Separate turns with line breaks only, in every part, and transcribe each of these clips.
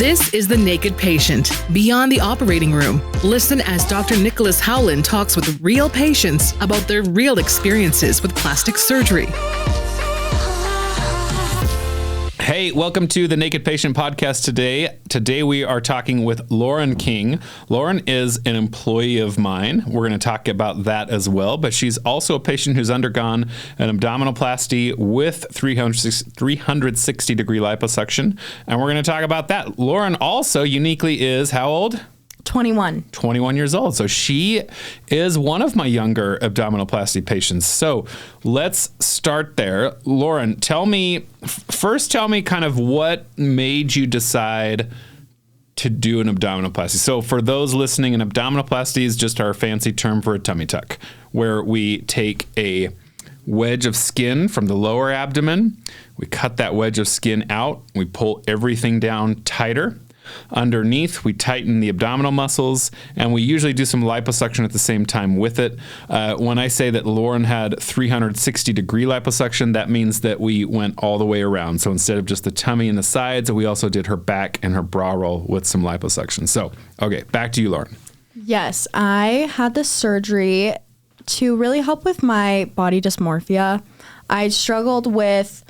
This is The Naked Patient, Beyond the Operating Room. Listen as Dr. Nicholas Howland talks with real patients about their real experiences with plastic surgery.
Hey, welcome to the Naked Patient Podcast today. Today we are talking with Lauren King. Lauren is an employee of mine. We're going to talk about that as well, but she's also a patient who's undergone an abdominoplasty with 360-degree liposuction, and we're going to talk about that. Lauren also uniquely is how old?
21
years old. So she is one of my younger abdominoplasty patients. So let's start there. Lauren, tell me kind of what made you decide to do an abdominoplasty. So for those listening, an abdominoplasty is just our fancy term for a tummy tuck, where we take a wedge of skin from the lower abdomen, we cut that wedge of skin out, we pull everything down tighter. Underneath, we tighten the abdominal muscles, and we usually do some liposuction at the same time with it. When I say that Lauren had 360-degree liposuction, that means that we went all the way around. So instead of just the tummy and the sides, we also did her back and her bra roll with some liposuction. So, okay, back to you, Lauren.
Yes, I had this surgery to really help with my body dysmorphia. I struggled with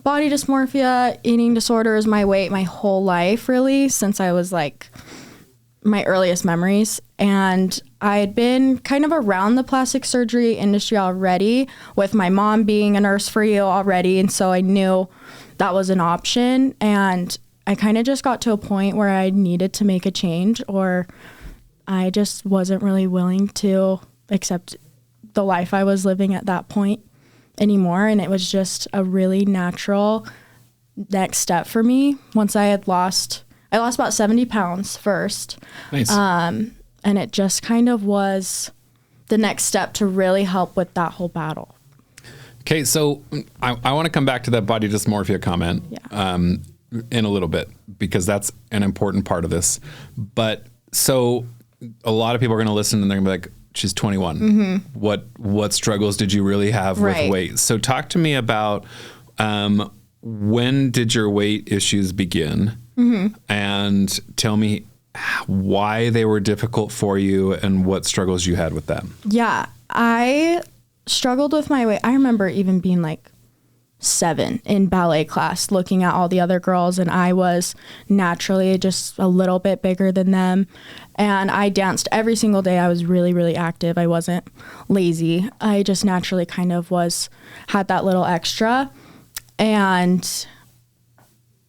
body dysmorphia, eating disorders, my weight, my whole life, really, since I was like my earliest memories. And I had been kind of around the plastic surgery industry already, with my mom being a nurse for you already. And so I knew that was an option. And I kind of just got to a point where I needed to make a change, or I just wasn't really willing to accept the life I was living at that point anymore. And it was just a really natural next step for me. Once I lost about 70 pounds first.
Nice.
And it just kind of was the next step to really help with that whole battle.
Okay, so I want to come back to that body dysmorphia comment in a little bit, because that's an important part of this. But so a lot of people are going to listen and they're going to be like, she's 21. Mm-hmm. What struggles did you really have with weight? So talk to me about when did your weight issues begin? Mm-hmm. And tell me why they were difficult for you and what struggles you had with that.
Yeah, I struggled with my weight. I remember even being like 7 in ballet class, looking at all the other girls, and I was naturally just a little bit bigger than them. And I danced every single day. I was really, really active. I wasn't lazy. I just naturally kind of had that little extra. And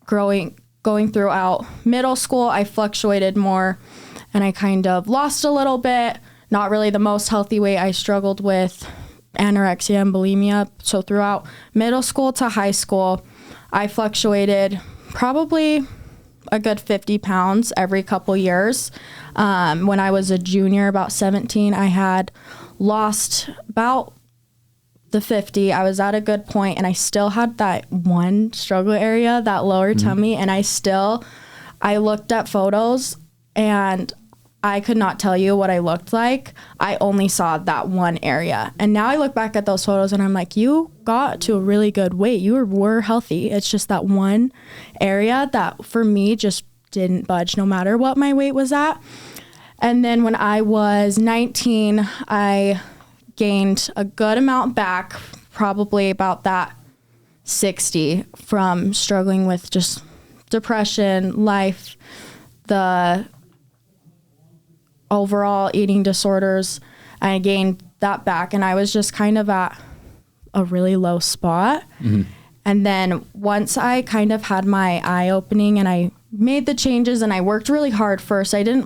going throughout middle school, I fluctuated more, and I kind of lost a little bit. Not really the most healthy weight. I struggled with anorexia and bulimia. So throughout middle school to high school, I fluctuated probably a good 50 pounds every couple years. When I was a junior, about 17, I had lost about the 50. I was at a good point, and I still had that one struggle area, that lower tummy. And I looked at photos, and I could not tell you what I looked like. I only saw that one area. And now I look back at those photos and I'm like, you got to a really good weight. You were healthy. It's just that one area that for me just didn't budge no matter what my weight was at. And then when I was 19, I gained a good amount back, probably about that 60, from struggling with just depression, life, the overall eating disorders. I gained that back, and I was just kind of at a really low spot. Mm-hmm. And then once I kind of had my eye opening and I made the changes, and I worked really hard first. I didn't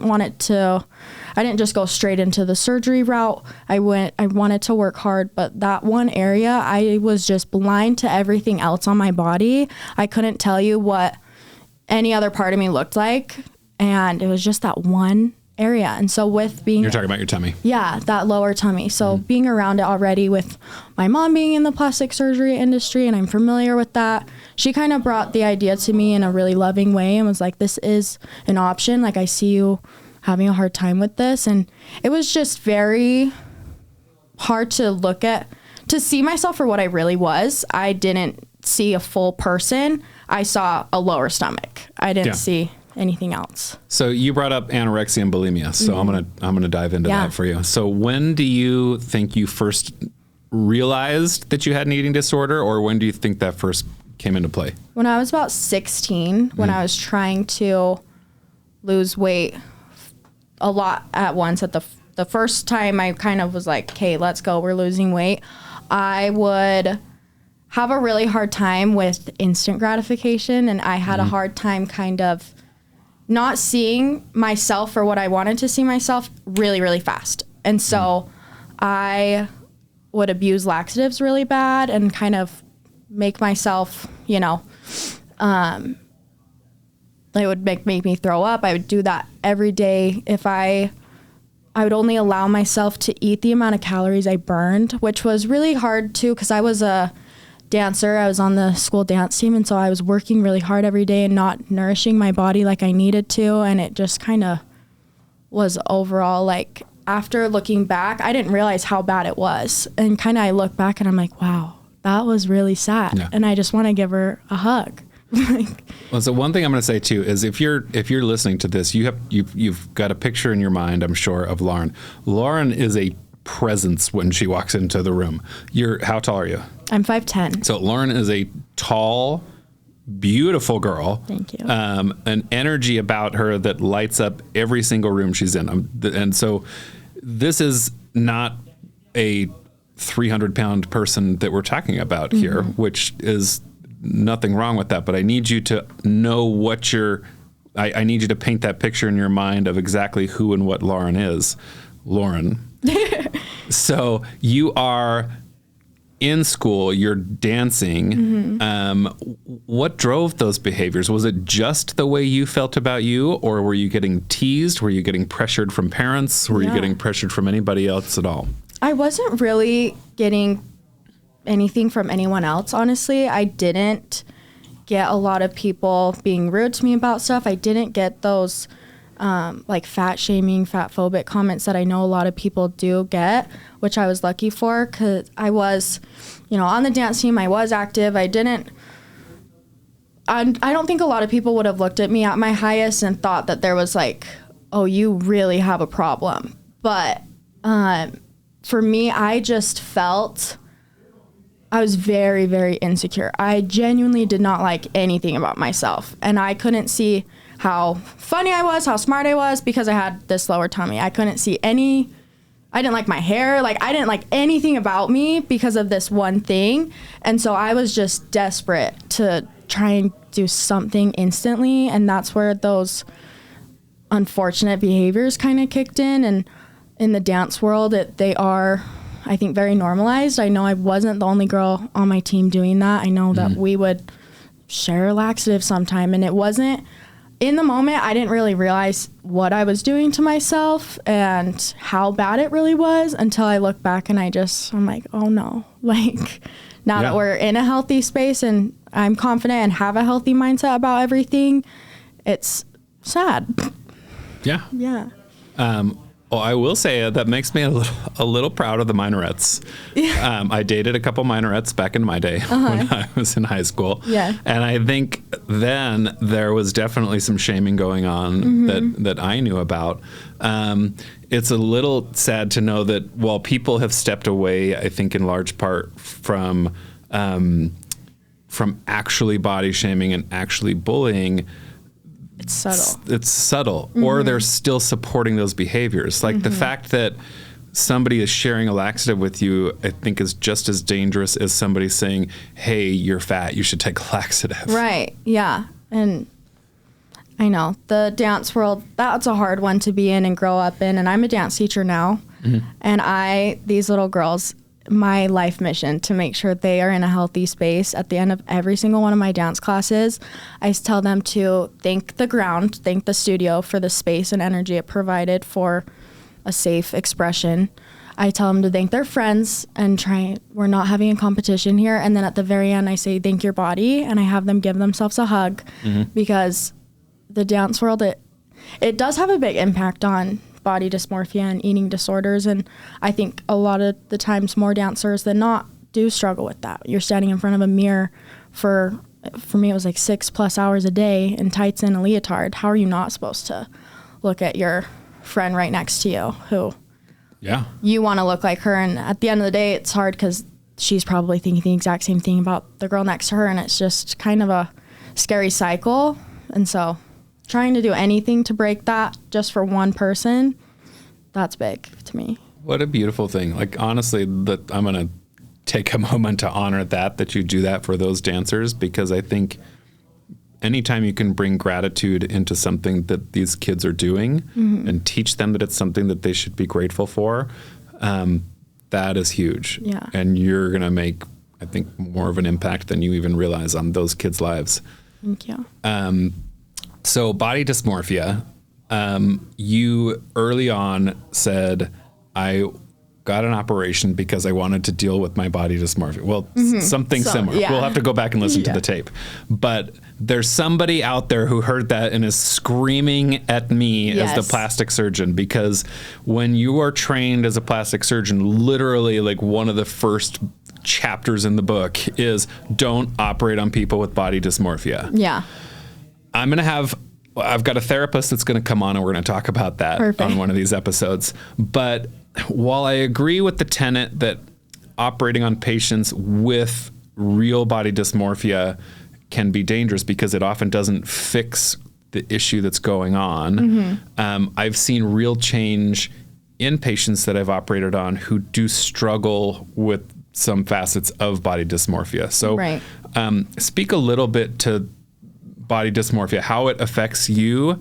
just go straight into the surgery route. I wanted to work hard, but that one area, I was just blind to everything else on my body. I couldn't tell you what any other part of me looked like. And it was just that one area. And so with being...
You're talking about your tummy.
Yeah, that lower tummy. So being around it already, with my mom being in the plastic surgery industry, and I'm familiar with that, she kind of brought the idea to me in a really loving way and was like, this is an option. Like, I see you having a hard time with this. And it was just very hard to see myself for what I really was. I didn't see a full person. I saw a lower stomach. I didn't see anything else.
So you brought up anorexia and bulimia. So I'm gonna dive into that for you. So when do you think you first realized that you had an eating disorder, or when do you think that first came into play?
When I was about 16, when I was trying to lose weight a lot at once, at the first time I kind of was like, okay, let's go, we're losing weight. I would have a really hard time with instant gratification, and I had a hard time kind of not seeing myself for what I wanted to see myself really, really fast. And so I would abuse laxatives really bad and kind of make myself, you know, it would make me throw up. I would do that every day. If I would only allow myself to eat the amount of calories I burned, which was really hard too, because I was a dancer. I was on the school dance team, and so I was working really hard every day and not nourishing my body like I needed to, and it just kind of was overall, like, after looking back, I didn't realize how bad it was, and kind of I look back and I'm like, wow, that was really sad, and I just want to give her a hug.
Well, so one thing I'm going to say too is if you're listening to this, you've got a picture in your mind, I'm sure, of Lauren. Lauren is a presence when she walks into the room. How tall are you?
I'm 5'10".
So Lauren is a tall, beautiful girl.
Thank you.
An energy about her that lights up every single room she's in. And so this is not a 300-pound person that we're talking about here, which is nothing wrong with that. But I need you to know what I need you to paint that picture in your mind of exactly who and what Lauren is. Lauren. So you are in school, you're dancing. What drove those behaviors? Was it just the way you felt about you, or were you getting teased? Were you getting pressured from parents? Were you getting pressured from anybody else at all?
I wasn't really getting anything from anyone else, honestly. I didn't get a lot of people being rude to me about stuff. I didn't get those like fat shaming, fat phobic comments that I know a lot of people do get, which I was lucky for, because I was, on the dance team. I was active. I don't think a lot of people would have looked at me at my highest and thought that there was like, oh, you really have a problem. But for me, I just felt I was very, very insecure. I genuinely did not like anything about myself, and I couldn't see how funny I was, how smart I was, because I had this lower tummy. I couldn't see I didn't like my hair. Like, I didn't like anything about me because of this one thing. And so I was just desperate to try and do something instantly. And that's where those unfortunate behaviors kind of kicked in. And in the dance world, they are, I think, very normalized. I know I wasn't the only girl on my team doing that. I know that we would share a laxative sometime, and it wasn't, in the moment, I didn't really realize what I was doing to myself and how bad it really was until I look back and I'm like, oh no. Like, now that we're in a healthy space and I'm confident and have a healthy mindset about everything, it's sad.
Yeah.
Yeah.
Well, I will say that makes me a little proud of the minorettes. Yeah. I dated a couple minorettes back in my day when I was in high school. Yeah. And I think then there was definitely some shaming going on that I knew about. It's a little sad to know that while people have stepped away, I think in large part from actually body shaming and actually bullying, it's subtle. Or they're still supporting those behaviors. Like the fact that somebody is sharing a laxative with you, I think is just as dangerous as somebody saying, hey, you're fat, you should take a laxative. Right. Yeah. And I know the dance world, that's a hard one to be in and grow up in. And I'm a dance teacher now. And these little girls, my life mission to make sure they are in a healthy space. At the end of every single one of my dance classes, I tell them to thank the ground, thank the studio for the space and energy it provided for a safe expression. I tell them to thank their friends and we're not having a competition here. And then at the very end, I say, thank your body. And I have them give themselves a hug because the dance world, it does have a big impact on body dysmorphia and eating disorders. And I think a lot of the times more dancers than not do struggle with that. You're standing in front of a mirror for
for me, it was like 6+ hours a day in tights and a leotard. How are you not supposed to look at your friend right next to you who you want to look like her? And at the end of the day, it's hard because she's probably thinking the exact same thing about the girl next to her. And it's just kind of a scary cycle. And so trying to do anything to break that just for one person, that's big to me.
What a beautiful thing. Like, honestly, that I'm going to take a moment to honor that you do that for those dancers, because I think anytime you can bring gratitude into something that these kids are doing and teach them that it's something that they should be grateful for, that is huge.
Yeah.
And you're going to make, I think, more of an impact than you even realize on those kids' lives.
Thank you.
So body dysmorphia, you early on said, I got an operation because I wanted to deal with my body dysmorphia. Well, something similar.
Yeah.
We'll have to go back and listen to the tape. But there's somebody out there who heard that and is screaming at me as the plastic surgeon, because when you are trained as a plastic surgeon, literally like one of the first chapters in the book is don't operate on people with body dysmorphia.
Yeah.
I've got a therapist that's going to come on and we're going to talk about that on one of these episodes. But while I agree with the tenet that operating on patients with real body dysmorphia can be dangerous because it often doesn't fix the issue that's going on, I've seen real change in patients that I've operated on who do struggle with some facets of body dysmorphia. So speak a little bit to body dysmorphia, how it affects you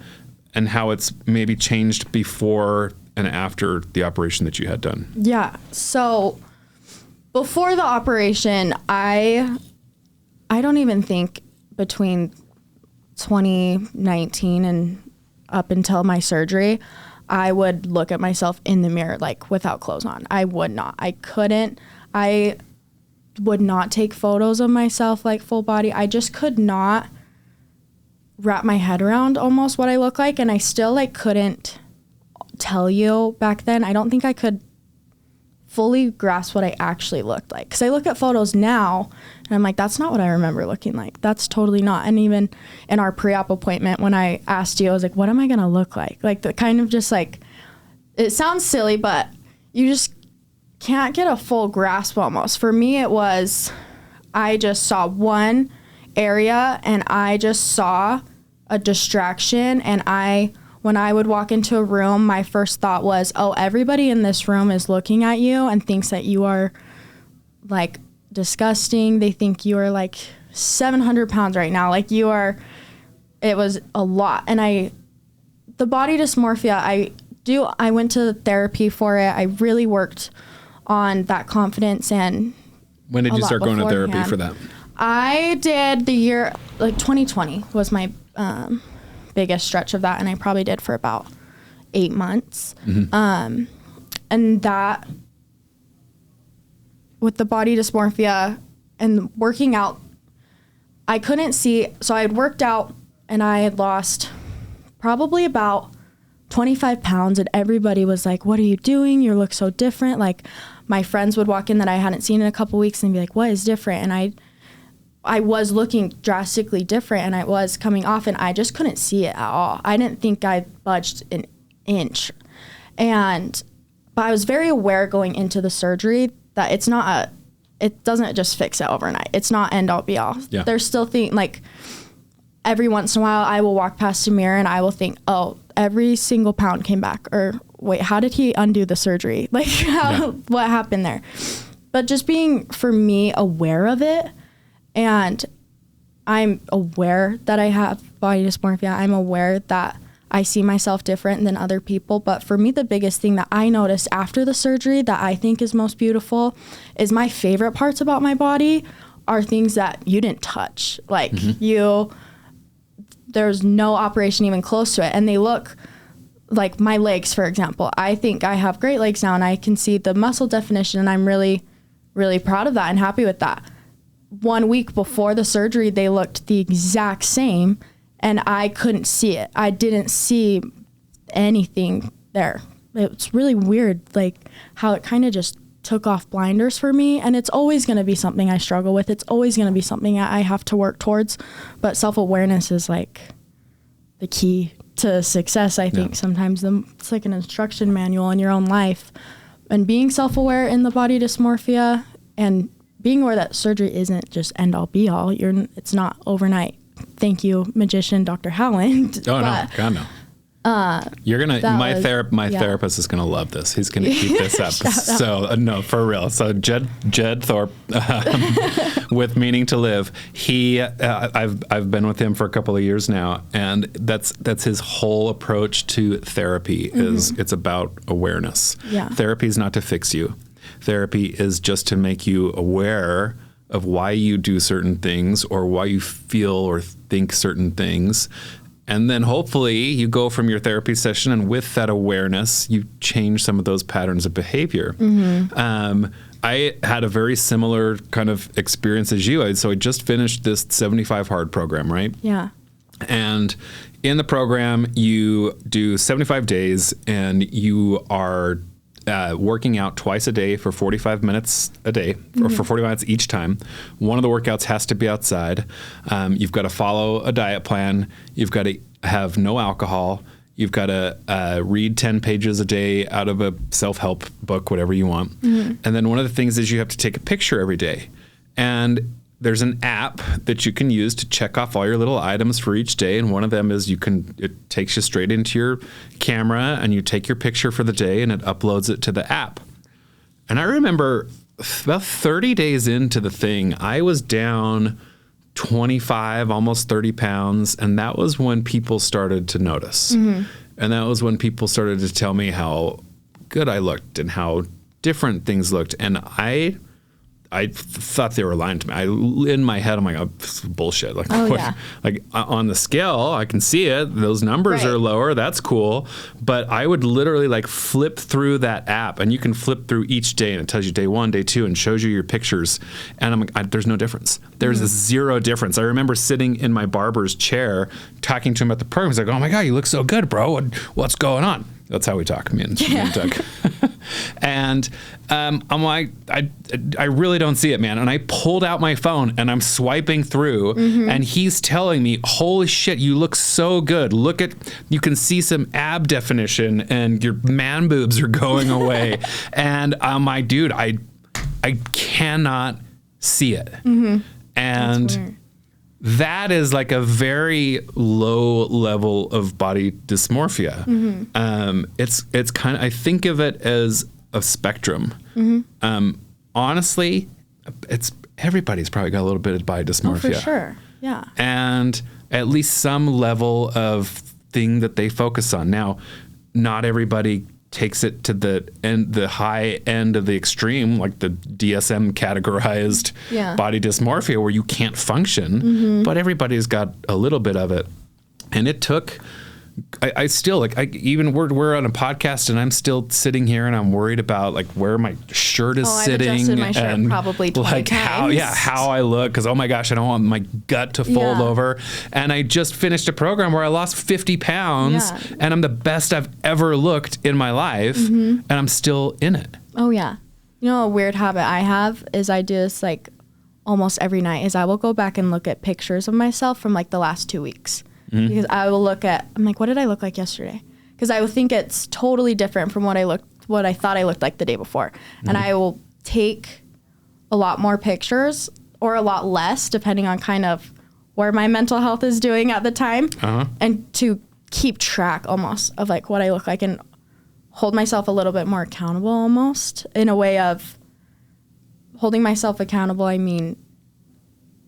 and how it's maybe changed before and after the operation that you had done.
Yeah. So before the operation, I don't even think between 2019 and up until my surgery, I would look at myself in the mirror like without clothes on. I would not. I couldn't. I would not take photos of myself like full body. I just could not wrap my head around almost what I look like, and I still like couldn't tell you back then. I don't think I could fully grasp what I actually looked like, because I look at photos now and I'm like, that's not what I remember looking like. That's totally not. And even in our pre-op appointment, when I asked you, I was like, what am I gonna look like the kind of just like, it sounds silly, but you just can't get a full grasp almost. For me, it was, I just saw one area and I just saw a distraction, and when I would walk into a room, my first thought was, oh, everybody in this room is looking at you and thinks that you are like disgusting. They think you are like 700 pounds right now. Like you are, it was a lot. And the body dysmorphia, I went to therapy for it. I really worked on that confidence. And
when did you start going to therapy for that?
I did the year, like 2020 was my biggest stretch of that, and I probably did for about 8 months. And that, with the body dysmorphia and working out, I couldn't see. So I had worked out and I had lost probably about 25 pounds, and everybody was like, what are you doing? You look so different. Like my friends would walk in that I hadn't seen in a couple weeks and be like, what is different? And I was looking drastically different, and I was coming off, and I just couldn't see it at all. I didn't think I budged an inch. But I was very aware going into the surgery that it doesn't just fix it overnight. It's not end all be all. Yeah. There's still like every once in a while I will walk past a mirror and I will think, oh, every single pound came back, or wait, how did he undo the surgery? Like what happened there? But just being, for me, aware of it. And I'm aware that I have body dysmorphia. I'm aware that I see myself different than other people. But for me, the biggest thing that I noticed after the surgery that I think is most beautiful is my favorite parts about my body are things that you didn't touch. Like there's no operation even close to it. And they look like my legs, for example. I think I have great legs now, and I can see the muscle definition, and I'm really, really proud of that and happy with that. 1 week before the surgery, they looked the exact same, and I couldn't see it. I didn't see anything there. It's really weird, like how it kind of just took off blinders for me, and it's always going to be something I struggle with. It's always going to be something I have to work towards, but self-awareness is like the key to success. I think sometimes it's like an instruction manual in your own life, and being self-aware in the body dysmorphia and being aware that surgery isn't just end all be all. It's not overnight. Thank you, magician Dr. Howland.
Oh, no, God, no. You're gonna my therapist is gonna love this. He's gonna keep this up. So no, for real. So Jed Thorpe with Meaning to Live. I've been with him for a couple of years now, and that's his whole approach to therapy. Is it's about awareness.
Yeah.
Therapy is not to fix you. Therapy is just to make you aware of why you do certain things or why you feel or think certain things. And then hopefully you go from your therapy session, and with that awareness, you change some of those patterns of behavior. I had a very similar kind of experience as you. So I just finished this 75 Hard program, right?
Yeah.
And in the program, you do 75 days, and you are working out twice a day for 45 minutes a day, or for 40 minutes each time. One of the workouts has to be outside. You've got to follow a diet plan. You've got to have no alcohol. You've got to read 10 pages a day out of a self-help book, whatever you want. And then one of the things is you have to take a picture every day. And there's an app that you can use to check off all your little items for each day. And one of them is it takes you straight into your camera, and you take your picture for the day, and it uploads it to the app. And I remember about 30 days into the thing, I was down 25, almost 30 pounds. And that was when people started to notice. And that was when people started to tell me how good I looked and how different things looked. And I thought they were lying to me. In my head, I'm like, oh, this is bullshit. Like, like on the scale, I can see it. Those numbers are lower. That's cool. But I would literally like flip through that app, and you can flip through each day, and it tells you day 1, day 2, and shows you your pictures. And I'm like, there's no difference. There's a zero difference. I remember sitting in my barber's chair talking to him at the program. He's like, oh my God, you look so good, bro. What's going on? That's how we talk, me and Doug. And I'm like, I really don't see it, man. And I pulled out my phone, and I'm swiping through, and he's telling me, holy shit, you look so good. You can see some ab definition, and your man boobs are going away. And I'm like, dude, I cannot see it. And that is like a very low level of body dysmorphia. It's kind of, I think of it as a spectrum. Honestly, everybody's probably got a little bit of body dysmorphia.
Oh, for sure. Yeah.
And at least some level of thing that they focus on. Now, not everybody takes it to the high end of the extreme, like the DSM categorized body dysmorphia, where you can't function, but everybody's got a little bit of it. And it took, I still even we're on a podcast, and I'm still sitting here, and I'm worried about like where my shirt is sitting,
I've adjusted my shirt probably 20
like
times.
how I look, because oh my gosh, I don't want my gut to fold over. And I just finished a program where I lost 50 pounds, and I'm the best I've ever looked in my life, and I'm still in it.
Oh yeah. You know, a weird habit I have is I do this like almost every night is I will go back and look at pictures of myself from like the last 2 weeks. Because I will I'm like, what did I look like yesterday? Because I will think it's totally different from what I thought I looked like the day before. And I will take a lot more pictures or a lot less, depending on kind of where my mental health is doing at the time. And to keep track almost of like what I look like and hold myself a little bit more accountable almost, in a way of holding myself accountable. I mean,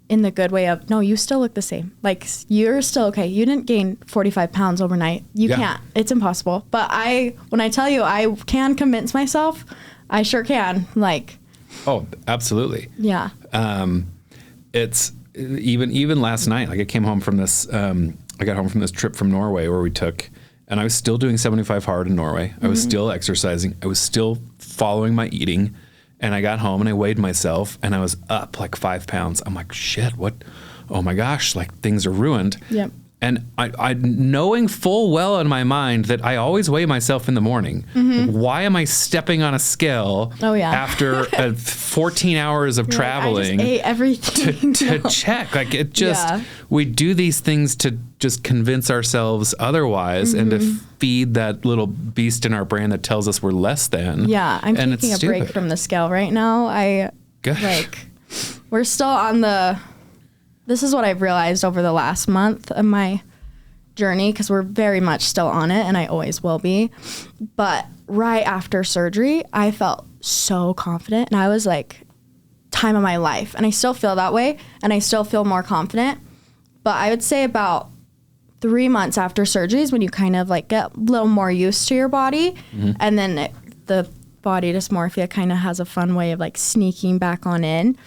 in the good way of, no, you still look the same. Like, you're still okay. You didn't gain 45 pounds overnight. You can't. It's impossible. But when I tell you I can convince myself, I sure can. Like,
oh, absolutely.
Yeah.
It's even last night, like I came home from this, I got home from this trip from Norway where we took, and I was still doing 75 hard in Norway. I was still exercising. I was still following my eating. And I got home and I weighed myself, and I was up like 5 pounds. I'm like, shit, what? Oh my gosh, like things are ruined.
Yep.
And I knowing full well in my mind that I always weigh myself in the morning. Why am I stepping on a scale after 14 hours of traveling
I just ate everything
to check? Like it just, we do these things to just convince ourselves otherwise and to feed that little beast in our brain that tells us we're less than.
Yeah, I'm taking a break from the scale right now. We're still on this is what I've realized over the last month of my journey, because we're very much still on it and I always will be. But right after surgery, I felt so confident and I was like, time of my life. And I still feel that way and I still feel more confident. But I would say about 3 months after surgery is when you kind of like get a little more used to your body. And then the body dysmorphia kind of has a fun way of like sneaking back on in.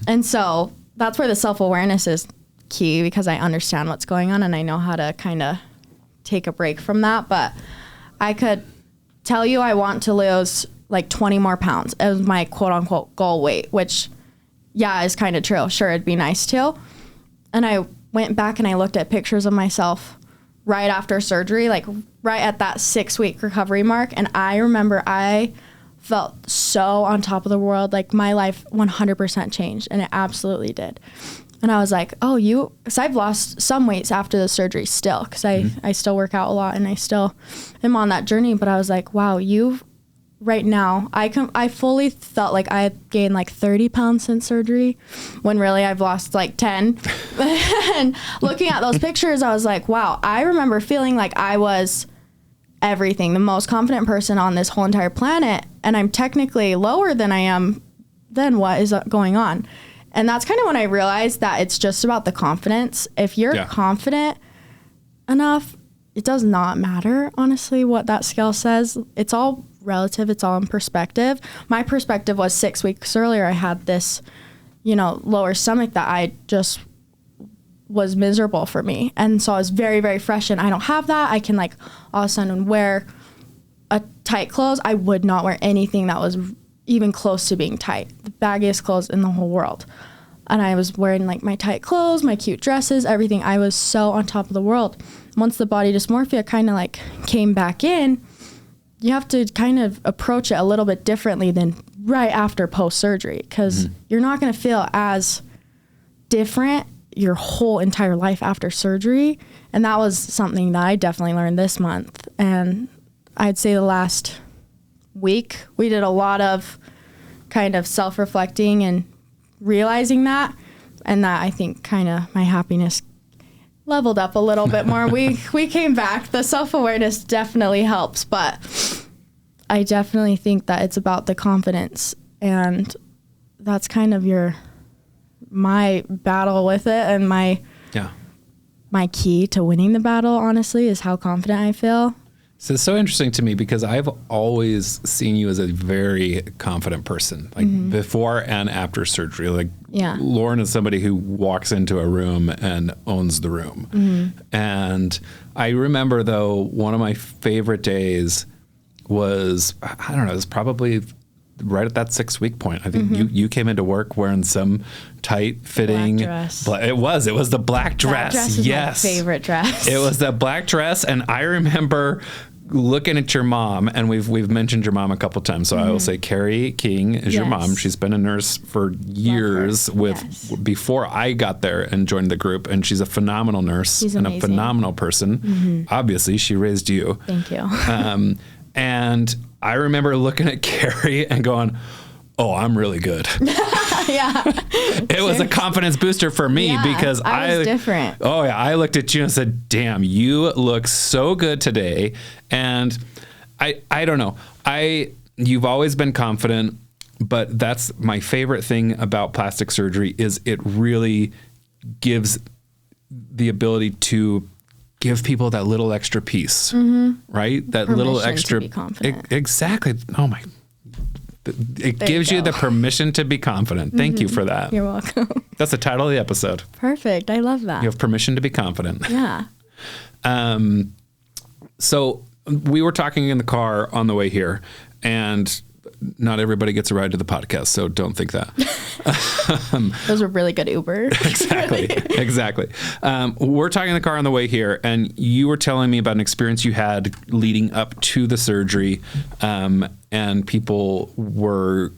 And so that's where the self-awareness is key, because I understand what's going on and I know how to kind of take a break from that. But I could tell you I want to lose like 20 more pounds as my quote unquote goal weight, which is kind of true. Sure, it'd be nice to. And I went back and I looked at pictures of myself right after surgery, like right at that 6-week recovery mark. And I remember I felt so on top of the world. Like my life 100% changed, and it absolutely did. And I was like, because I've lost some weights after the surgery still, because I still work out a lot and I still am on that journey. But I was like, wow, right now, I fully felt like I had gained like 30 pounds since surgery, when really I've lost like 10. And looking at those pictures, I was like, wow, I remember feeling like I was everything, the most confident person on this whole entire planet. And I'm technically lower than I am then what is going on. And that's kind of when I realized that it's just about the confidence. If you're confident enough, it does not matter, honestly, what that scale says. It's all relative. It's all in perspective. My perspective was 6 weeks earlier, I had this, lower stomach that I just was miserable for me. And so I was very, very fresh, and I don't have that. I can like all of a sudden wear a tight clothes. I would not wear anything that was even close to being tight. The baggiest clothes in the whole world. And I was wearing like my tight clothes, my cute dresses, everything. I was so on top of the world. Once the body dysmorphia kind of like came back in, you have to kind of approach it a little bit differently than right after post-surgery, because you're not going to feel as different your whole entire life after surgery. And that was something that I definitely learned this month. And I'd say the last week we did a lot of kind of self-reflecting and realizing that, and that I think kind of my happiness leveled up a little bit more. We came back. The self-awareness definitely helps, but I definitely think that it's about the confidence, and that's kind of my battle with it, and my key to winning the battle, honestly, is how confident I feel.
So it's so interesting to me, because I've always seen you as a very confident person, like before and after surgery. Like Lauren is somebody who walks into a room and owns the room. And I remember, though, one of my favorite days was, I don't know, it was probably right at that 6-week point. I think you came into work wearing some tight fitting
black dress.
It was the black dress.
That dress is my favorite dress.
It was the black dress. And I remember looking at your mom, and we've mentioned your mom a couple times, so I will say Carrie King is your mom. She's been a nurse for years before I got there and joined the group, and she's a phenomenal nurse.
She's
and
amazing.
a phenomenal person. Obviously, she raised you.
Thank you.
And I remember looking at Carrie and going, oh, I'm really good. It was a confidence booster for me, because
I was different.
Oh yeah. I looked at you and said, damn, you look so good today. And I don't know. You've always been confident, but that's my favorite thing about plastic surgery, is it really gives the ability to give people that little extra piece, right? That
Permission
little extra.
to be confident.
Exactly. Oh my. It gives you the permission to be confident. Thank you for that.
You're welcome.
That's the title of the episode.
Perfect. I love that.
You have permission to be confident.
Yeah.
So we were talking in the car on the way here, and not everybody gets a ride to the podcast, so don't think that.
Those were really good Uber.
Exactly. We're talking in the car on the way here, and you were telling me about an experience you had leading up to the surgery, and people were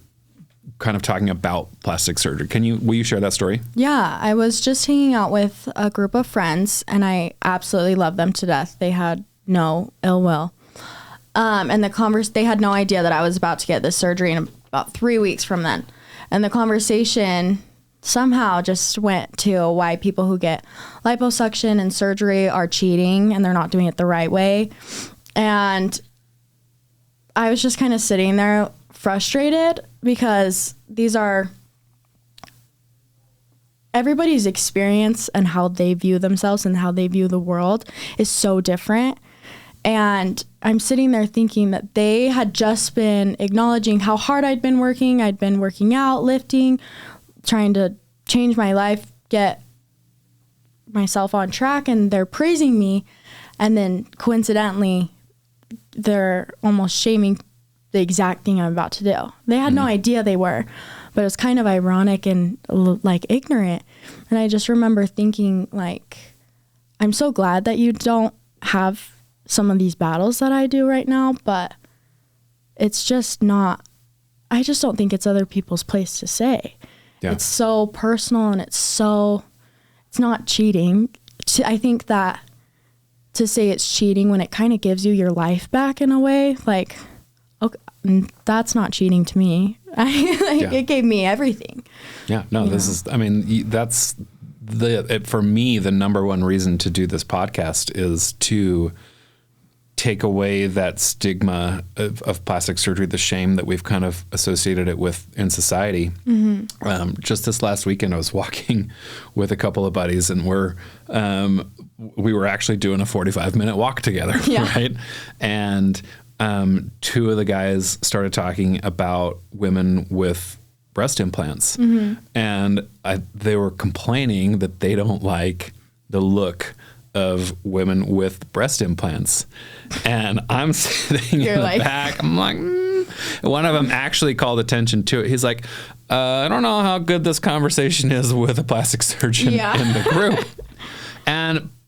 kind of talking about plastic surgery. Will you share that story?
Yeah, I was just hanging out with a group of friends, and I absolutely loved them to death. They had no ill will. And they had no idea that I was about to get this surgery in about 3 weeks from then. And the conversation somehow just went to why people who get liposuction and surgery are cheating and they're not doing it the right way. And I was just kind of sitting there frustrated because these are everybody's experience and how they view themselves and how they view the world is so different. And I'm sitting there thinking that they had just been acknowledging how hard I'd been working. I'd been working out, lifting, trying to change my life, get myself on track, and they're praising me. And then coincidentally, they're almost shaming the exact thing I'm about to do. They had no idea they were, but it was kind of ironic and like ignorant. And I just remember thinking, like, I'm so glad that you don't have some of these battles that I do right now, but it's just not, I just don't think it's other people's place to say. Yeah. It's so personal and it's not cheating. I think that to say it's cheating when it kind of gives you your life back in a way, like, okay, that's not cheating to me. It gave me everything.
Yeah, no, this is, I mean, that's for me, the number one reason to do this podcast is to take away that stigma of plastic surgery, the shame that we've kind of associated it with in society. Mm-hmm. Just this last weekend, I was walking with a couple of buddies, and we were actually doing a 45-minute walk together, right? And two of the guys started talking about women with breast implants, and they were complaining that they don't like the look of women with breast implants. And I'm sitting in the back. I'm like, One of them actually called attention to it. He's like, I don't know how good this conversation is with a plastic surgeon in the group.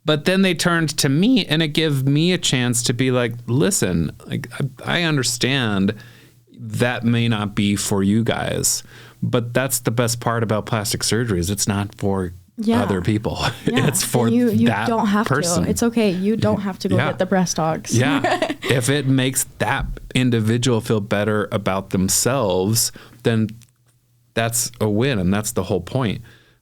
But then they turned to me, and it gave me a chance to be like, listen, like I understand that may not be for you guys, but that's the best part about plastic surgery is it's not for other people. Yeah. It's for you that don't have person.
To. It's okay. You don't have to go get the breast dogs.
Yeah. If it makes that individual feel better about themselves, then that's a win, and that's the whole point.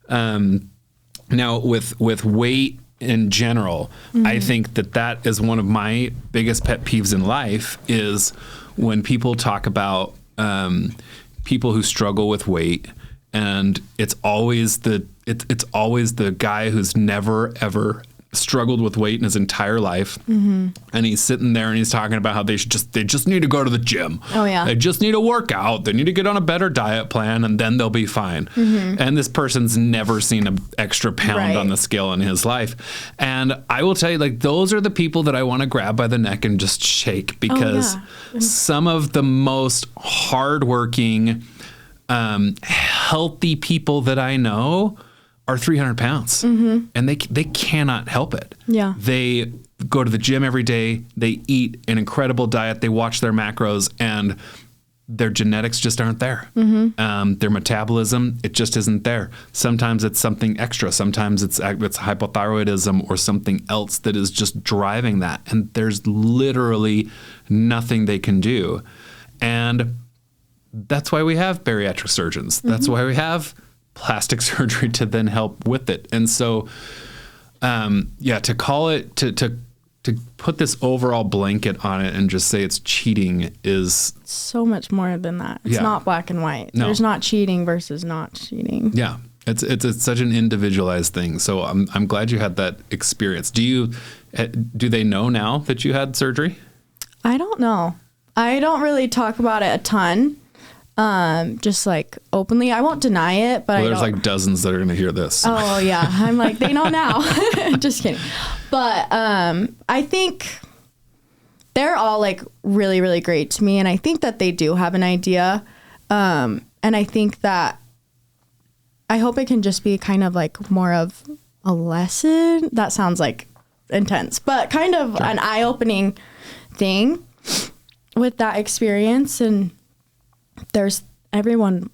Now with weight in general, I think that is one of my biggest pet peeves in life is when people talk about people who struggle with weight, and it's always the guy who's never ever struggled with weight in his entire life, and he's sitting there and he's talking about how they just need to go to the gym. Oh yeah, they just need to work out. They need to get on a better diet plan, and then they'll be fine. And this person's never seen an extra pound on the scale in his life. And I will tell you, like, those are the people that I want to grab by the neck and just shake, because some of the most hardworking, healthy people that I know are 300 pounds, and they cannot help it. Yeah, they go to the gym every day. They eat an incredible diet. They watch their macros, and their genetics just aren't there. Their metabolism, it just isn't there. Sometimes it's something extra. Sometimes it's hypothyroidism or something else that is just driving that, and there's literally nothing they can do. And that's why we have bariatric surgeons. That's why we have plastic surgery to then help with it. And so, to call it, to put this overall blanket on it and just say it's cheating is
so much more than that. It's not black and white. No. There's not cheating versus not cheating.
Yeah. It's such an individualized thing. So I'm glad you had that experience. Do they know now that you had surgery?
I don't know. I don't really talk about it a ton. Just like openly. I won't deny it, but
there's like dozens that are going to hear this.
Oh yeah. I'm like, they know now. Just kidding. But I think they're all like really, really great to me. And I think that they do have an idea. And I think that I hope it can just be kind of like more of a lesson. That sounds like intense, but kind of an eye-opening thing with that experience. And there's everyone,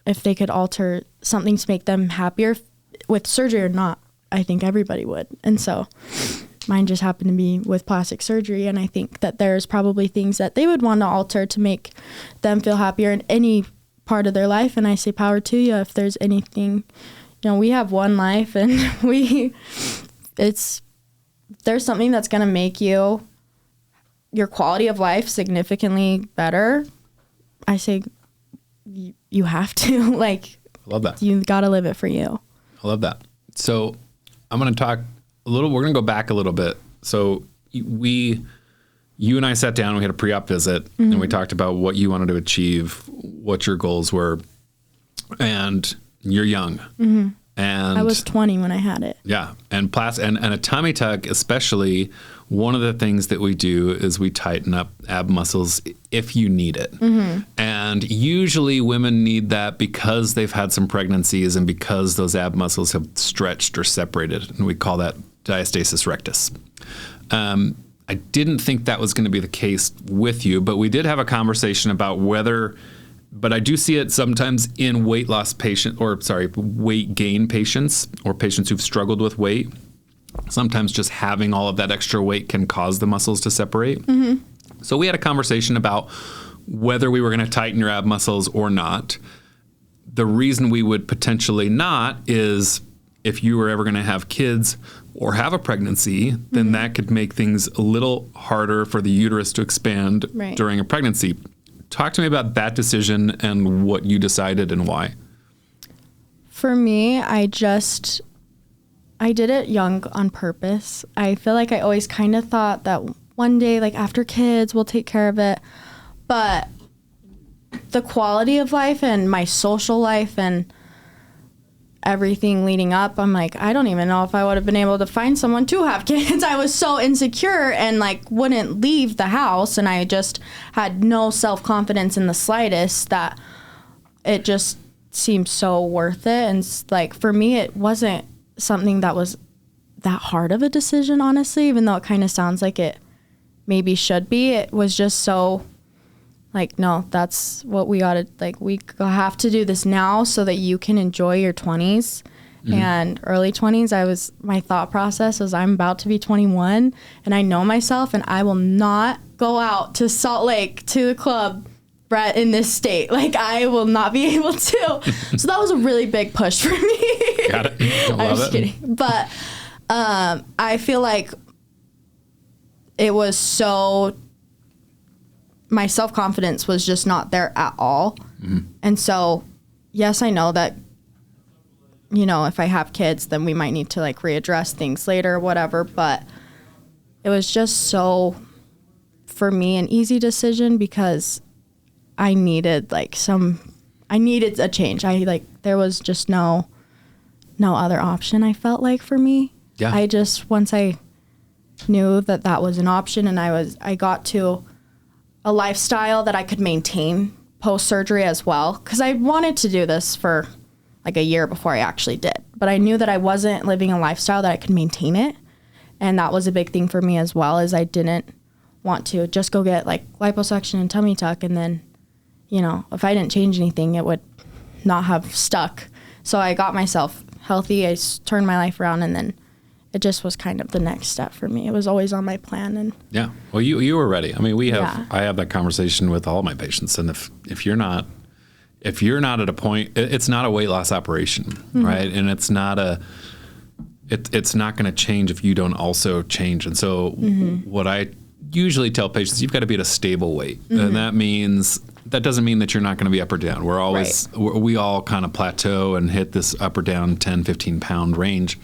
if they could alter something to make them happier with surgery or not, I think everybody would. And so mine just happened to be with plastic surgery. And I think that there's probably things that they would want to alter to make them feel happier in any part of their life. And I say power to you if there's anything, you know, we have one life and there's something that's going to make your quality of life significantly better. I say you have to, like,
I love that.
You got to live it for you.
I love that. So I'm going to talk we're going to go back a little bit. So you and I sat down, we had a pre-op visit, and we talked about what you wanted to achieve, what your goals were, and you're young. And
I was 20 when I had it.
Yeah. And a tummy tuck, especially, one of the things that we do is we tighten up ab muscles if you need it. And usually women need that because they've had some pregnancies and because those ab muscles have stretched or separated. And we call that diastasis rectus. I didn't think that was going to be the case with you, but we did have a conversation about but I do see it sometimes in weight gain patients or patients who've struggled with weight. Sometimes just having all of that extra weight can cause the muscles to separate. So we had a conversation about whether we were going to tighten your ab muscles or not. The reason we would potentially not is if you were ever going to have kids or have a pregnancy, then that could make things a little harder for the uterus to expand during a pregnancy. Talk to me about that decision and what you decided and why.
For me, I did it young on purpose. I feel like I always kind of thought that one day, like after kids, we'll take care of it. But the quality of life and my social life and everything leading up, I'm like, I don't even know if I would have been able to find someone to have kids. I was so insecure and like wouldn't leave the house, and I just had no self-confidence in the slightest that it just seemed so worth it. And like for me, it wasn't something that was that hard of a decision, honestly, even though it kind of sounds like it maybe should be. It was just so like, no, that's what we gotta, like, we have to do this now so that you can enjoy your 20s and early 20s. My thought process was I'm about to be 21 and I know myself and I will not go out to Salt Lake to the club in this state. Like, I will not be able to. So that was a really big push for me.
Got it.
I'm just kidding. But I feel like it was so, my self-confidence was just not there at all. And so, yes, I know that, you know, if I have kids, then we might need to like readdress things later or whatever. But it was just so, for me, an easy decision because I needed a change. There was just no other option, I felt like, for me.
Yeah.
Once I knew that was an option and I got to a lifestyle that I could maintain post-surgery as well. Because I wanted to do this for like a year before I actually did. But I knew that I wasn't living a lifestyle that I could maintain it. And that was a big thing for me as well, is I didn't want to just go get like liposuction and tummy tuck. And then, you know, if I didn't change anything, it would not have stuck. So I got myself healthy. I turned my life around, and then it just was kind of the next step for me. It was always on my plan. And
yeah, well, you were ready. I mean, I have that conversation with all my patients, and if you're not at a point, it's not a weight loss operation, right? And it's not going to change if you don't also change. And so what I usually tell patients, you've got to be at a stable weight, and that doesn't mean that you're not going to be up or down. We all kind of plateau and hit this up or down 10, 15 pound range.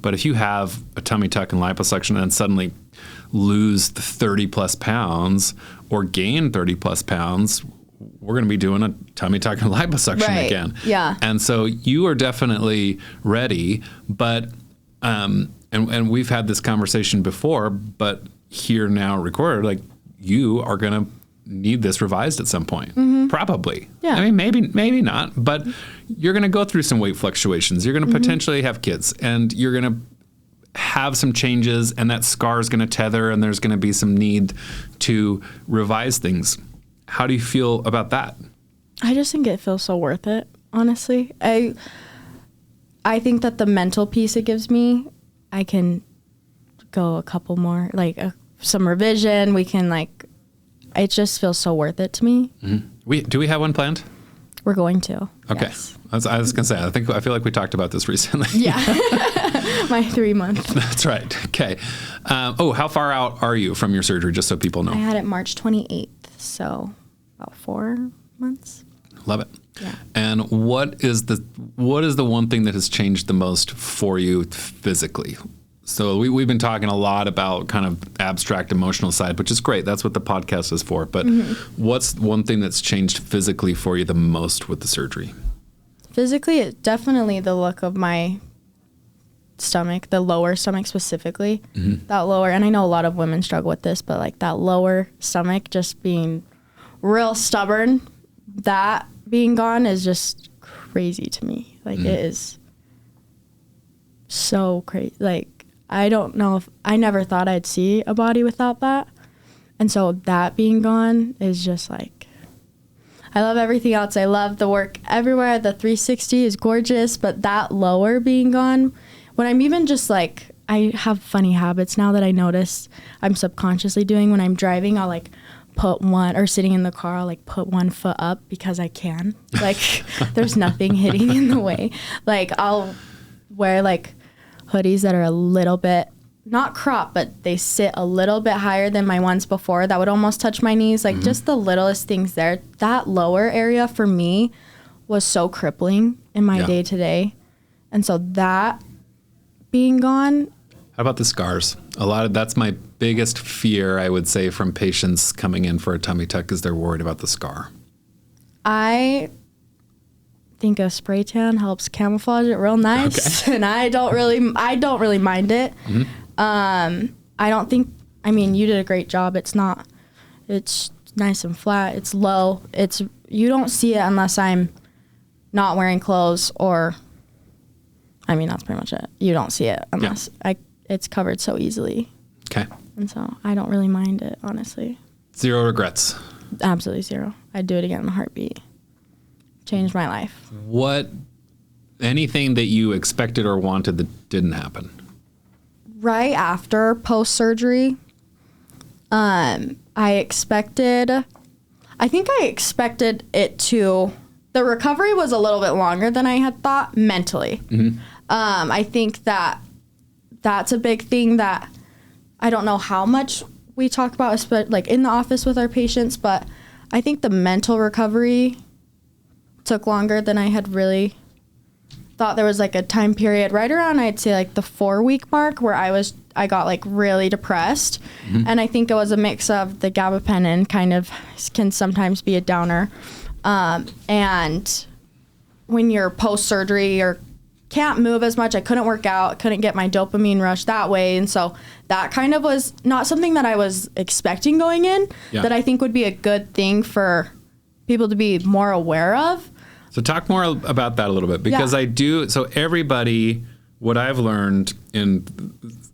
But if you have a tummy tuck and liposuction and then suddenly lose the 30 plus pounds or gain 30 plus pounds, we're going to be doing a tummy tuck and liposuction again.
Yeah.
And so you are definitely ready, but, and we've had this conversation before, but here now recorded, like, you are going to need this revised at some point. Probably.
Yeah.
I mean, maybe not, but you're going to go through some weight fluctuations. You're going to potentially have kids, and you're going to have some changes, and that scar is going to tether, and there's going to be some need to revise things. How do you feel about that?
I just think it feels so worth it, honestly. I think that the mental piece it gives me, I can go a couple more, like some revision. We can it just feels so worth it to me.
Do we have one planned?
We're going to.
Okay.
Yes.
I was going to say, I feel like we talked about this recently.
Yeah. My 3 month.
That's right. Okay. How far out are you from your surgery, just so people know?
I had it March 28th, so about 4 months.
Love it.
Yeah.
And what is the one thing that has changed the most for you physically? So we've been talking a lot about kind of abstract emotional side, which is great. That's what the podcast is for. But what's one thing that's changed physically for you the most with the surgery?
Physically, it's definitely the look of my stomach, the lower stomach specifically. That lower, and I know a lot of women struggle with this, but like that lower stomach just being real stubborn, that being gone is just crazy to me. Like it is so crazy. Like I don't know if I never thought I'd see a body without that. And so that being gone is just like, I love everything else. I love the work everywhere. The 360 is gorgeous, but that lower being gone, when I'm even just like, I have funny habits now that I notice I'm subconsciously doing when I'm driving. I'll like put one, or sitting in the car, I'll like put one foot up because I can. Like there's nothing hitting in the way. Like I'll wear like hoodies that are a little bit, not cropped, but they sit a little bit higher than my ones before that would almost touch my knees. Like just the littlest things there. That lower area for me was so crippling in my day to day. And so that being gone.
How about the scars? That's my biggest fear, I would say, from patients coming in for a tummy tuck is they're worried about the scar. I
think a spray tan helps camouflage it real nice. Okay. And I don't really mind it. I don't think, you did a great job. It's nice and flat. It's low. You don't see it unless I'm not wearing clothes or, that's pretty much it. You don't see it unless it's covered so easily.
Okay.
And so I don't really mind it, honestly.
0 regrets.
Absolutely 0. I'd do it again in a heartbeat. Changed my life.
Anything that you expected or wanted that didn't happen?
Right after post-surgery, I expected it to, the recovery was a little bit longer than I had thought mentally. I think that's a big thing that I don't know how much we talk about, like in the office with our patients, but I think the mental recovery took longer than I had really thought. There was like a time period right around, I'd say like the 4-week mark where I got like really depressed. And I think it was a mix of the gabapentin kind of can sometimes be a downer. And when you're post-surgery or can't move as much, I couldn't work out, couldn't get my dopamine rush that way. And so that kind of was not something that I was expecting going in, that I think would be a good thing for people to be more aware of.
So talk more about that a little bit, because so everybody, what I've learned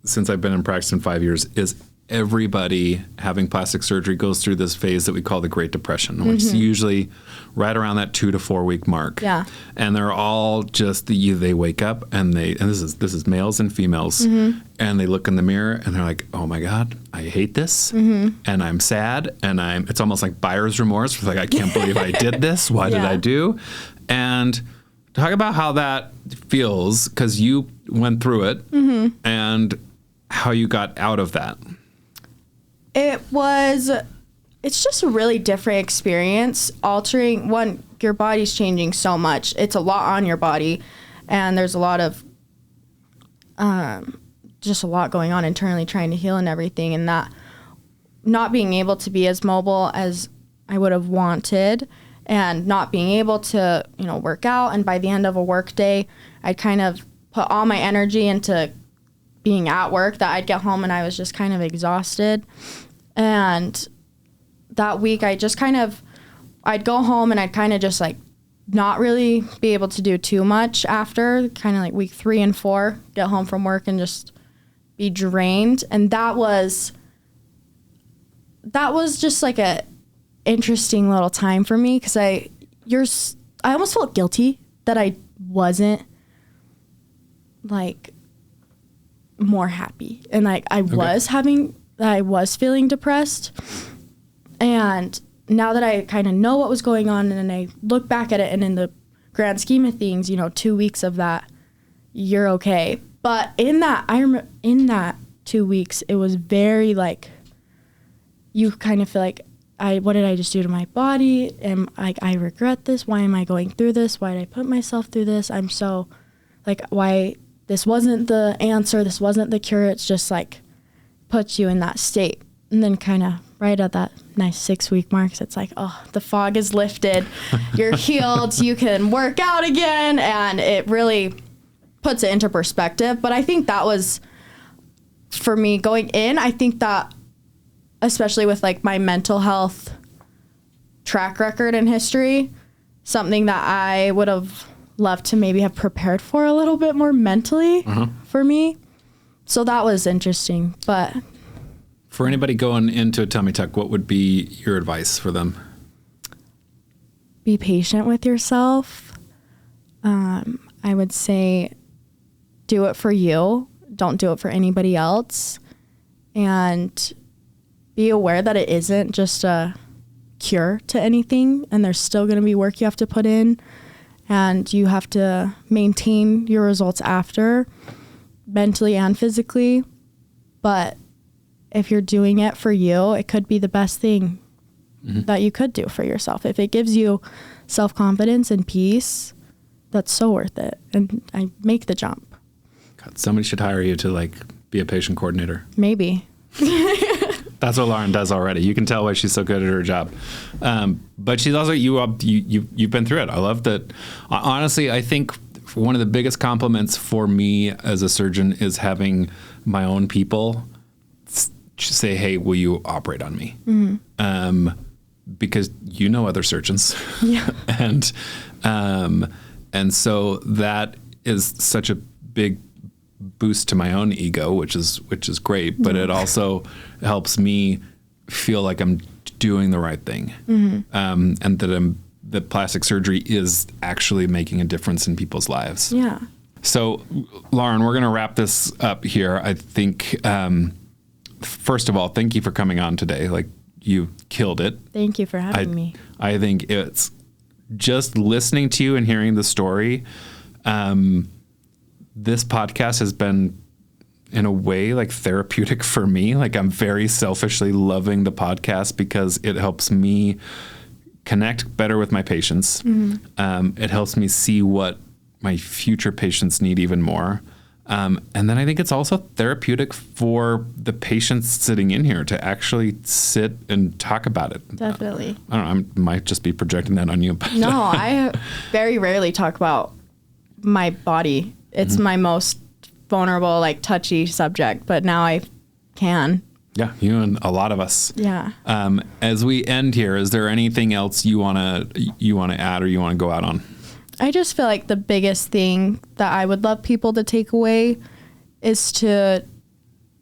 since I've been in practice in 5 years is everybody having plastic surgery goes through this phase that we call the Great Depression, which is usually right around that 2 to 4 week mark. Yeah. And they're all just they wake up and this is males and females, and they look in the mirror and they're like, oh my God, I hate this, and I'm sad, and it's almost like buyer's remorse. It's like, I can't believe I did this. Why did I do? And talk about how that feels, because you went through it, and how you got out of that.
It's just a really different experience. Your body's changing so much. It's a lot on your body, and there's a lot of, just a lot going on internally trying to heal and everything, and that not being able to be as mobile as I would have wanted, and not being able to, work out. And by the end of a work day, I'd kind of put all my energy into being at work, that I'd get home and I was just kind of exhausted. And that week I just I'd go home and I'd kind of just like not really be able to do too much after kind of like week 3 and 4, get home from work and just be drained. And that was just like a interesting little time for me, because I almost felt guilty that I wasn't like more happy, and like I was feeling depressed. And now that I kind of know what was going on, and then I look back at it, and in the grand scheme of things, 2 weeks of that, you're okay. But in that, I remember in that 2 weeks, it was very like, you kind of feel like, what did I just do to my body? And like, I regret this. Why am I going through this? Why did I put myself through this? I'm so like, why this wasn't the answer. This wasn't the cure. It's just like puts you in that state. And then kind of right at that nice 6-week mark, it's like, oh, the fog is lifted. You're healed. You can work out again. And it really puts it into perspective. But I think that was, for me going in, I think that, especially with like my mental health track record and history, something that I would have loved to maybe have prepared for a little bit more mentally for me. So that was interesting. But
for anybody going into a tummy tuck, what would be your advice for them?
Be patient with yourself. I would say do it for you. Don't do it for anybody else. And be aware that it isn't just a cure to anything, and there's still going to be work you have to put in, and you have to maintain your results after, mentally and physically. But if you're doing it for you, it could be the best thing that you could do for yourself. If it gives you self-confidence and peace, that's so worth it. And I make the jump.
God, somebody should hire you to like be a patient coordinator.
Maybe.
That's what Lauren does already. You can tell why she's so good at her job. But she's also, you've been through it. I love that. Honestly, I think one of the biggest compliments for me as a surgeon is having my own people say, hey, will you operate on me? Because you know other surgeons.
Yeah.
And so that is such a big boost to my own ego, which is great, but it also helps me feel like I'm doing the right thing, and that plastic surgery is actually making a difference in people's lives.
Yeah.
So, Lauren, we're going to wrap this up here. I think, first of all, thank you for coming on today. Like, you killed it.
Thank you for having me.
I think it's just listening to you and hearing the story. This podcast has been, in a way, like therapeutic for me. Like, I'm very selfishly loving the podcast because it helps me connect better with my patients. It helps me see what my future patients need even more. And then I think it's also therapeutic for the patients sitting in here to actually sit and talk about it.
Definitely.
I don't know, I might just be projecting that on you. But
No, I very rarely talk about my body. It's my most vulnerable, like touchy subject, but now I can.
Yeah, you and a lot of us.
Yeah.
As we end here, is there anything else you wanna add or you wanna go out on?
I just feel like the biggest thing that I would love people to take away is to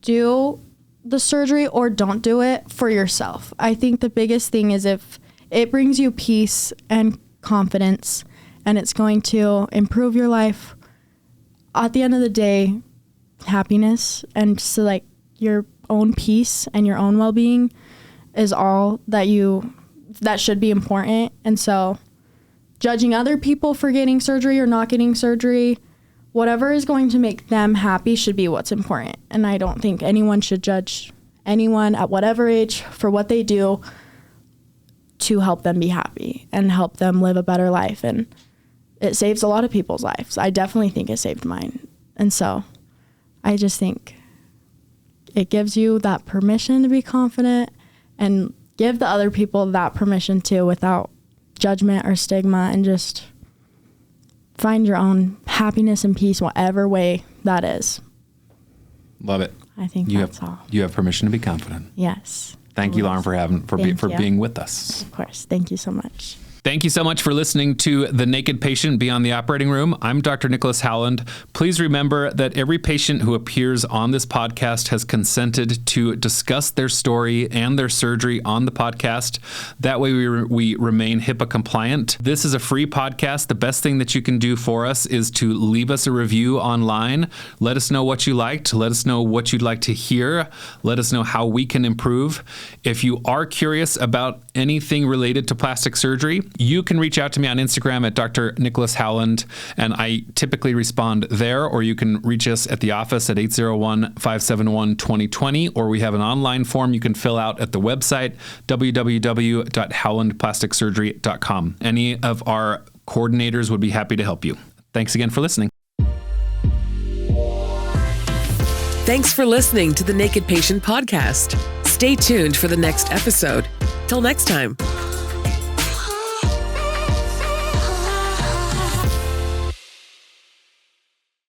do the surgery or don't do it for yourself. I think the biggest thing is if it brings you peace and confidence and it's going to improve your life, at the end of the day, happiness and so like your own peace and your own well-being is all that should be important. And so judging other people for getting surgery or not getting surgery, whatever is going to make them happy should be what's important. And I don't think anyone should judge anyone at whatever age for what they do to help them be happy and help them live a better life. And it saves a lot of people's lives. I definitely think it saved mine. And so I just think it gives you that permission to be confident and give the other people that permission too without judgment or stigma, and just find your own happiness and peace whatever way that is.
Love it.
I think that's all.
You have permission to be confident.
Yes.
Thank you, Lauren, for being with us.
Of course. Thank you so much.
Thank you so much for listening to The Naked Patient Beyond the Operating Room. I'm Dr. Nicholas Howland. Please remember that every patient who appears on this podcast has consented to discuss their story and their surgery on the podcast. That way we remain HIPAA compliant. This is a free podcast. The best thing that you can do for us is to leave us a review online. Let us know what you liked. Let us know what you'd like to hear. Let us know how we can improve. If you are curious about anything related to plastic surgery, you can reach out to me on Instagram at Dr. Nicholas Howland, and I typically respond there, or you can reach us at the office at 801-571-2020, or we have an online form you can fill out at the website, www.howlandplasticsurgery.com. Any of our coordinators would be happy to help you. Thanks again for listening.
Thanks for listening to the Naked Patient Podcast. Stay tuned for the next episode. Till next time.